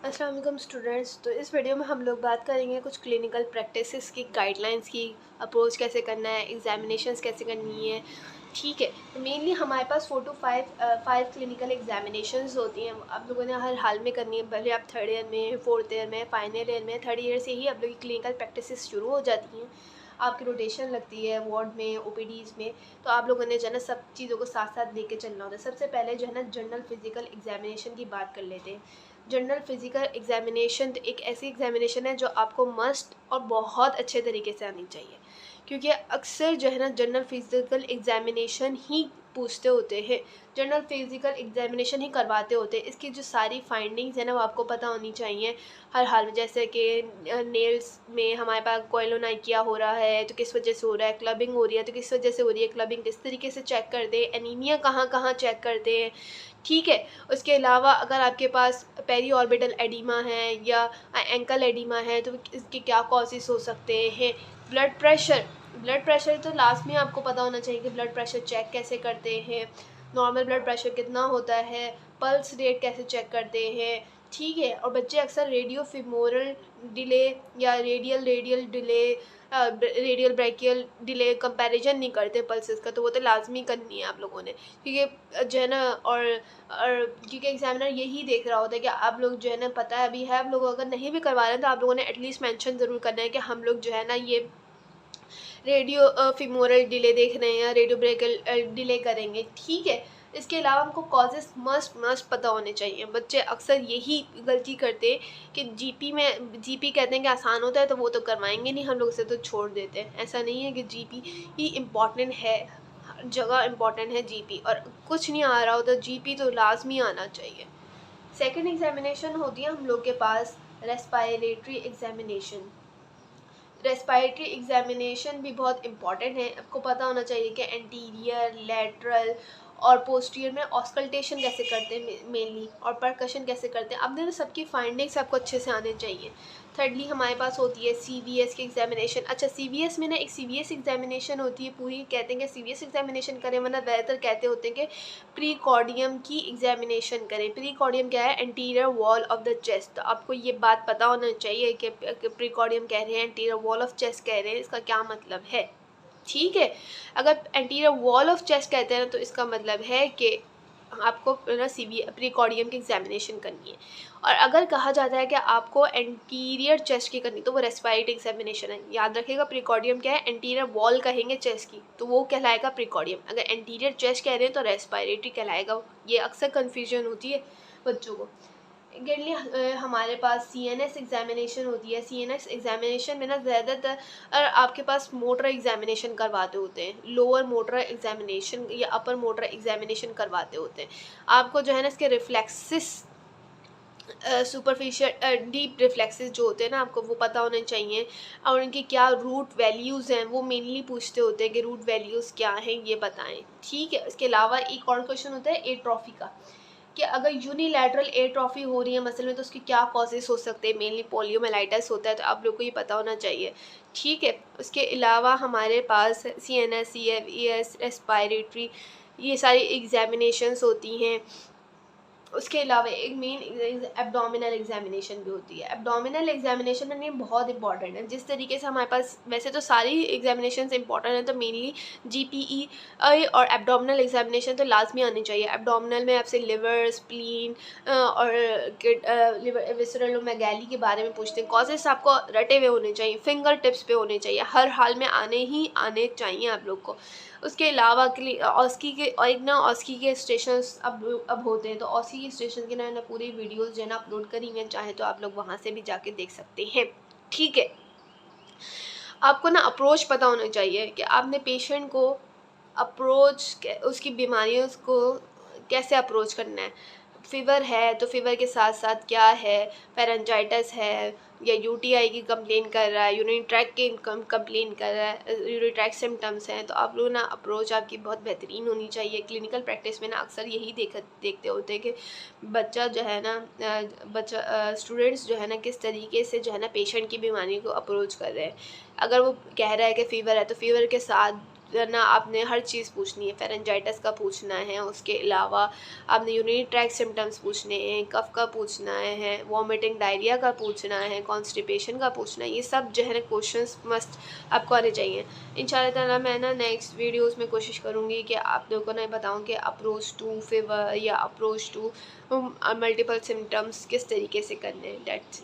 अस्सलाम वालेकुम स्टूडेंट्स। तो इस वीडियो में हम लोग बात करेंगे कुछ क्लिनिकल प्रैक्टिसेस की, गाइडलाइंस की, अप्रोच कैसे करना है, एग्जामिनेशंस कैसे करनी है। ठीक है, तो मेनली हमारे पास 4 to 5 क्लिनिकल एग्जामिनेशंस होती हैं। आप लोगों ने हर हाल में करनी है, भले आप थर्ड ईयर में, फोर्थ ईयर में, फाइनल ईयर में। थर्ड ईयर से ही आप लोग की क्लिनिकल प्रैक्टिसेस शुरू हो जाती हैं। आपकी रोटेशन लगती है वार्ड में, ओपीडीज़ में। तो आप लोगों ने जो है ना सब चीज़ों को साथ साथ लेके चलना होता है। सबसे पहले जो है ना जनरल फिजिकल एग्जामिनेशन की बात कर लेते हैं। जनरल फिजिकल एग्जामिनेशन एक ऐसी एग्जामिनेशन है जो आपको मस्ट और बहुत अच्छे तरीके से आनी चाहिए, क्योंकि अक्सर जो है ना जनरल फिजिकल एग्जामिनेशन ही पूछते होते हैं, जनरल फिजिकल एग्जामिनेशन ही करवाते होते हैं। इसकी जो सारी फाइंडिंग्स है ना वो आपको पता होनी चाहिए हर हाल में। जैसे कि नेल्स में हमारे पास कोइलोनाइकिया हो रहा है तो किस वजह से हो रहा है, क्लबिंग हो रही है तो किस वजह से हो रही है, क्लबिंग किस तरीके से चेक करते हैं, एनीमिया कहाँ कहाँ चेक करते हैं। ठीक है, उसके अलावा अगर आपके पास पेरी ऑर्बिटल एडिमा है या एंकल एडिमा है तो इसके क्या कॉजेस हो सकते हैं। ब्लड प्रेशर तो लास्ट में आपको पता होना चाहिए कि ब्लड प्रेशर चेक कैसे करते हैं, नॉर्मल ब्लड प्रेशर कितना होता है, पल्स रेट कैसे चेक करते हैं। ठीक है, और बच्चे अक्सर रेडियो फिमोरल डिले या radial delay, radial brachial delay comparison नहीं करते पल्सेस का, तो वो तो लाजमी करनी है आप लोगों ने, क्योंकि जो है ना और क्योंकि एग्जामिनर यही देख रहा होता है कि आप लोग जो है ना पता है अभी है, आप लोग अगर नहीं भी करवा रहे हैं तो आप लोगों ने एटलीस्ट मेंशन ज़रूर करना है कि हम लोग जो है ना ये रेडियो फिमोरल डिले देख रहे हैं या रेडियो ब्रेकल डिले करेंगे। ठीक है, इसके अलावा हमको कॉजेज़ मस्ट पता होने चाहिए। बच्चे अक्सर यही गलती करते हैं कि जीपी कहते हैं कि आसान होता है तो वो तो करवाएंगे नहीं, हम लोग उसे तो छोड़ देते हैं। ऐसा नहीं है कि जीपी ही इम्पॉर्टेंट है, हर जगह इम्पॉर्टेंट है जीपी, और कुछ नहीं आ रहा हो तो जीपी तो लाजमी आना चाहिए। सेकेंड एग्जामिनेशन होती है हम लोग के पास रेस्पायरेटरी एग्जामिनेशन। रेस्पायरेटरी एग्जामिनेशन भी बहुत इंपॉर्टेंट है। आपको पता होना चाहिए कि एंटीरियर, लेटरल और पोस्टीरियर में ऑस्कल्टेशन कैसे करते हैं मेनली, और परकशन कैसे करते हैं। अब देखो सबकी फाइंडिंग्स आपको अच्छे से आने चाहिए। थर्डली हमारे पास होती है सीवीएस की एग्जामिनेशन। अच्छा, सीवीएस में ना एक सीवीएस एग्जामिनेशन होती है पूरी, कहते हैं कि सीवीएस एग्जामिनेशन करें, वरना ज़्यादातर कहते होते हैं कि प्रीकॉर्डियम की एग्जामिनेशन करें। प्रीकॉर्डियम क्या है? Anterior wall of the chest. तो आपको ये बात पता होना चाहिए कि प्रीकॉर्डियम कह रहे हैं, एंटीरियर वॉल ऑफ चेस्ट कह रहे हैं, इसका क्या मतलब है। ठीक है, अगर एंटीरियर वॉल ऑफ चेस्ट कहते हैं ना तो इसका मतलब है कि आपको ना प्रीकॉर्डियम की एग्जामिनेशन करनी है। और अगर कहा जाता है कि आपको एंटीरियर चेस्ट की करनी तो वो रेस्पायरेटरी एग्जामिनेशन है। याद रखिएगा, प्रीकॉर्डियम क्या है? एंटीरियर वॉल कहेंगे चेस्ट की तो वो कहलाएगा प्रीकॉर्डियम, अगर एंटीरियर चेस्ट कह रहे हैं तो रेस्पायरेटरी कहलाएगा। ये अक्सर कन्फ्यूजन होती है बच्चों को। सेकेंडली हमारे पास सीएनएस एग्जामिनेशन होती है। सीएनएस एग्जामिनेशन में ना ज़्यादातर आपके पास मोटर एग्जामिनेशन करवाते होते हैं, लोअर मोटर एग्जामिनेशन या अपर मोटर एग्जामिनेशन करवाते होते हैं। आपको जो है ना इसके रिफ्लेक्सिस, सुपरफिशियल डीप रिफ्लेक्सेस जो होते हैं ना आपको वो पता होने चाहिए, और उनकी क्या रूट वैल्यूज़ हैं वो मेनली पूछते होते हैं कि रूट वैल्यूज़ क्या हैं ये बताएं। ठीक है, इसके अलावा एक और क्वेश्चन होता है एट्रॉफी का, कि अगर यूनिलैटरल एट्रॉफी हो रही है मसल में तो उसके क्या कॉजेस हो सकते हैं। मेनली पोलियोमाइलाइटिस होता है, तो आप लोग को ये पता होना चाहिए। ठीक है, उसके अलावा हमारे पास सीएनएस, सीएफईएस, रेस्पायरेटरी, ये सारी एग्जामिनेशंस होती हैं। उसके अलावा एक मेन एब्डोमिनल एग्जामिनेशन भी होती है। एब्डोमिनल एग्जामिनेशन में ये बहुत इंपॉर्टेंट है। जिस तरीके से हमारे पास वैसे तो सारी एग्जामिनेशन इंपॉर्टेंट है, तो मेनली जीपीई और एब्डोमिनल एग्जामिनेशन तो लाजमी आनी चाहिए। एब्डोमिनल में आपसे लिवर, स्प्लीन और लिवर विसरल मैगैली के बारे में पूछते हैं। कॉजेस आपको रटे हुए होने चाहिए, फिंगर टिप्स पे होने चाहिए, हर हाल में आने चाहिए आप लोग को। उसके अलावा ऑस्की के और एक ना ऑस्की के स्टेशन अब होते हैं, तो ऑस्की के स्टेशन के ना पूरी वीडियोस जो है ना अपलोड करी हुई हैं, चाहे तो आप लोग वहाँ से भी जाके देख सकते हैं। ठीक है, आपको ना अप्रोच पता होना चाहिए कि आपने पेशेंट को उसकी बीमारियों को कैसे अप्रोच करना है। फ़ीवर है तो फ़ीवर के साथ साथ क्या है, फेरेंजाइटिस है या यूटीआई की कंप्लेन कर रहा है, यूरिन ट्रैक की कंप्लेन कर रहा है, यूरिन ट्रैक सिम्टम्स हैं, तो आप लोग ना अप्रोच आपकी बहुत बेहतरीन होनी चाहिए। क्लिनिकल प्रैक्टिस में ना अक्सर यही देखते होते हैं कि बच्चा जो है ना स्टूडेंट्स जो है ना किस तरीके से जो है ना पेशेंट की बीमारी को अप्रोच कर रहे हैं। अगर वो कह रहा है कि फ़ीवर है तो फ़ीवर के साथ ना आपने हर चीज़ पूछनी है। फेरेंजाइटिस का पूछना है, उसके अलावा आपने यूरिनरी ट्रैक्ट सिम्टम्स पूछने हैं, कफ का पूछना है, वॉमिटिंग डायरिया का पूछना है, कॉन्स्टिपेशन का पूछना है। ये सब जो है ना क्वेश्चंस मस्ट आपको आने चाहिए। इंशाल्लाह ताला मैं ना नेक्स्ट वीडियोस में कोशिश करूँगी कि आप लोगों को ना बताऊँ कि अप्रोच टू फीवर या अप्रोच टू मल्टीपल सिम्टम्स किस तरीके से करने हैं। डेट्स